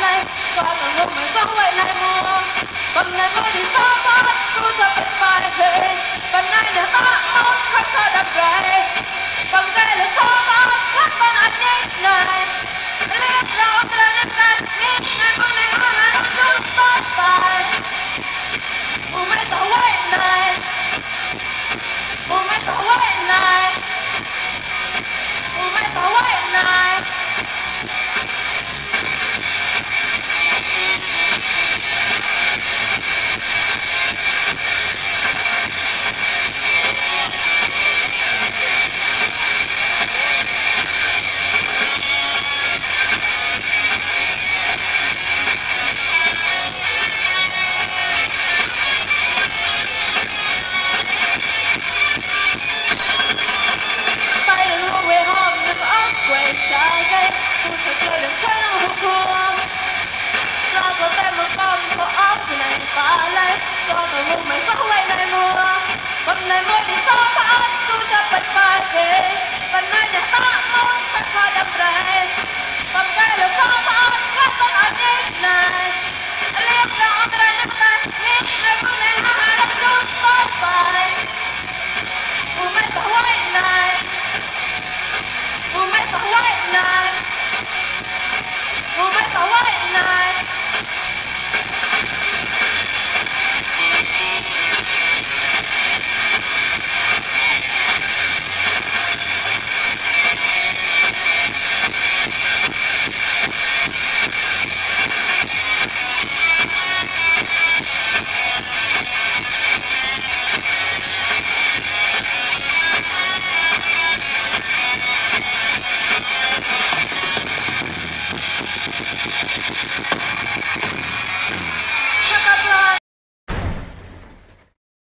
lay qua từng lúc mình sống vậy này mùa phần này mới đi xa quá tôi sẽ phải phải về phần này để ta muốn khắc sâu đậm rãi phần đây là số máu khắc con anh nhé này liếc đâu ra đến ta nhé ngày con này hoa là đông nước bát bài mùa mấy tàu quay này mùa mấy tàu quay này mùa mấy tàu quay này mày sống quay này mùa phần này mới đi xa xa tôi sẽ phải phải về phần này nhà ta muốn khắc khoa đậm rãi phần đây là xa xa khắc con anh nhé này liếc đâu ra đến ta nhé ngày con này hoa đông nước bát bài mùa mấy tàu quay này mùa mấy tàu quay này mùa mấy tàu quay này